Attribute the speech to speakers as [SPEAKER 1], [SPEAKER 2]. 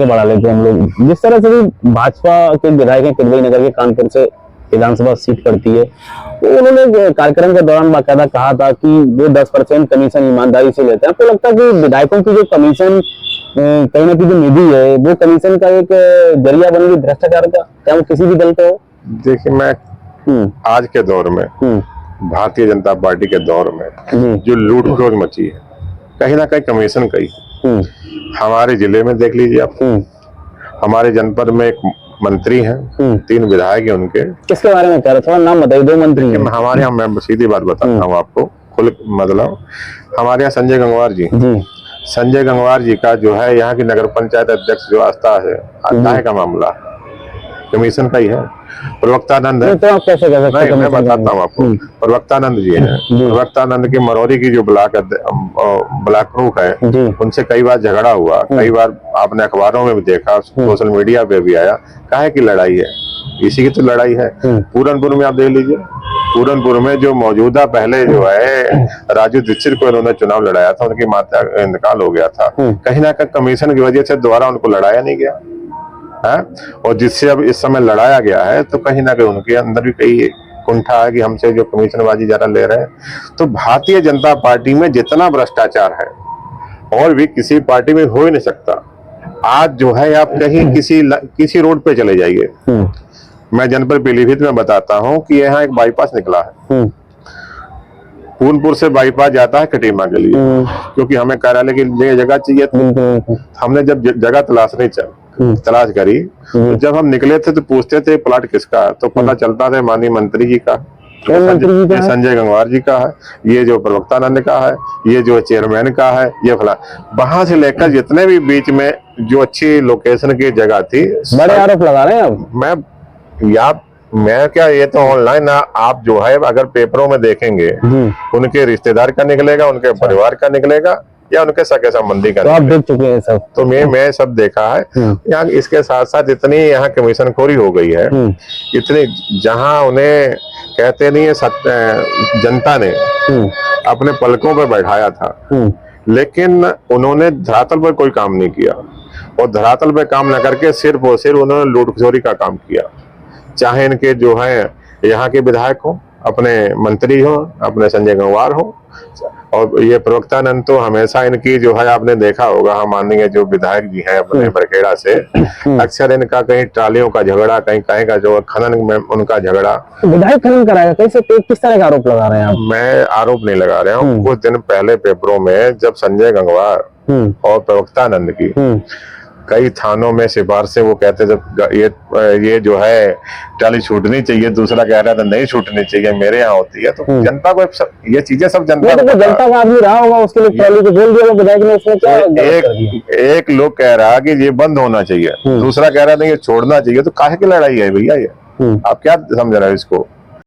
[SPEAKER 1] बढ़ा लेते हैं हम लोग। जिस तरह से भी भाजपा के विधायक हैं किदवई नगर के, कानपुर से विधानसभा सीट पड़ती है, तो उन्होंने कार्यक्रम के दौरान बाकायदा कहा था कि वो 10% कमीशन ईमानदारी से लेते हैं। आपको लगता है कि विधायकों की जो कमीशन कहीं ना कहीं जो निधि है वो कमीशन का एक जरिया बन गई भ्रष्टाचार का, चाहे वो किसी भी दल का हो?
[SPEAKER 2] देखिए, मैं आज के दौर में भारतीय जनता पार्टी के दौर में जो लूट खसोट मची है, कहीं ना कहीं कमीशन का ही। हमारे जिले में देख लीजिए आप, हमारे जनपद में एक मंत्री हैं, 3 विधायक हैं उनके।
[SPEAKER 1] किसके बारे में कह रहे, थोड़ा नाम बताइए, 2 मंत्री हैं
[SPEAKER 2] हमारे यहाँ। मैं सीधी बात बताता हूँ आपको, खुल मतलब हमारे यहाँ संजय गंगवार जी, संजय गंगवार जी का जो है यहाँ की नगर पंचायत अध्यक्ष जो आता है का मामला कमीशन का ही है। प्रवक्तानंद है,
[SPEAKER 1] तो आप कैसे कह सकते हैं?
[SPEAKER 2] मैं बताता हूँ आपको। प्रवक्तानंद जी हैं, प्रवक्तानंद के मरौरी की जो ब्लॉक प्रमुख है, उनसे कई बार झगड़ा हुआ, कई बार आपने अखबारों में भी देखा, सोशल मीडिया पे भी आया। काहे की लड़ाई है? इसी की तो लड़ाई है। पूरनपुर में आप देख लीजिए, पूरनपुर में जो मौजूदा पहले जो है राजू दीक्षित को इन्होंने चुनाव लड़ाया था, उनकी माता का इंतकाल हो गया था। कहीं ना कहीं कमीशन की वजह से दोबारा उनको लड़ाया नहीं गया है, और जिससे अब इस समय लड़ाया गया है, तो कहीं ना कहीं उनके अंदर भी कई कुंठा है कि हमसे जो कमीशनबाजी ज्यादा ले रहे हैं। तो भारतीय जनता पार्टी में जितना भ्रष्टाचार है और भी किसी पार्टी में हो ही नहीं सकता। आज जो है आप कहीं किसी रोड पे चले जाइए, मैं जनपद पीलीभीत में बताता हूं कि यहाँ एक बाईपास निकला है, पूर्णपुर से बाईपास जाता है कटीमा के लिए, क्योंकि हमें कार्यालय की जगह चाहिए थी। हमने जब जगह तलाश करी, तो जब हम निकले थे तो पूछते थे प्लाट किसका है, तो पता चलता था माननीय मंत्री जी का, संजय गंगवार जी का है, ये जो प्रवक्तानंद का है, ये जो चेयरमैन का है, ये फला। वहां से लेकर जितने भी बीच में जो अच्छी लोकेशन की जगह थी,
[SPEAKER 1] बड़े आरोप लगा रहे हैं अब।
[SPEAKER 2] मैं क्या, ये तो ऑनलाइन आप जो है अगर पेपरों में देखेंगे, उनके रिश्तेदार का निकलेगा, उनके परिवार का निकलेगा, या उनके सगे संबंधी का।
[SPEAKER 1] तो आप देख चुके हैं सब?
[SPEAKER 2] तो मैं सब देखा है यहाँ। इसके साथ साथ इतनी यहाँ कमीशन खोरी हो गई है, इतनी, जहाँ उन्हें कहते नहीं है जनता ने अपने पलकों पर बैठाया था, लेकिन उन्होंने धरातल पर कोई काम नहीं किया, और धरातल पर काम न करके सिर्फ और सिर्फ उन्होंने लूट खसोरी का काम किया। चाहे इनके जो है यहाँ के विधायक हो, अपने मंत्री हो, अपने संजय गंगवार हो, और ये प्रवक्तानंद तो हमेशा इनकी जो है आपने देखा होगा, हम माननीय जो विधायक जी हैं अपने बरखेड़ा से, अक्सर इनका कहीं ट्रालियों का झगड़ा, कहीं का जो खनन में उनका झगड़ा।
[SPEAKER 1] विधायक खनन कराएगा कैसे? किस तरह का आरोप लगा रहे हैं आप? मैं
[SPEAKER 2] आरोप नहीं लगा रहा हूँ। कुछ दिन पहले पेपरों में जब संजय गंगवार और प्रवक्तानंद की कई थानों में सिफारिशें, वो कहते जब ये जो है टाली छूटनी चाहिए, दूसरा कह रहा था नहीं छूटनी चाहिए, मेरे यहाँ होती है, तो जनता को ये चीजें सब जनता
[SPEAKER 1] का आदमी रहा होगा, उसके लिए ट्राली को बोल दिया विधायक ने, उसमें क्या?
[SPEAKER 2] एक लोग कह रहा कि ये बंद होना चाहिए, दूसरा कह रहा था ये छोड़ना चाहिए। तो काहे की लड़ाई है भैया ये? आप क्या समझ रहे हो इसको?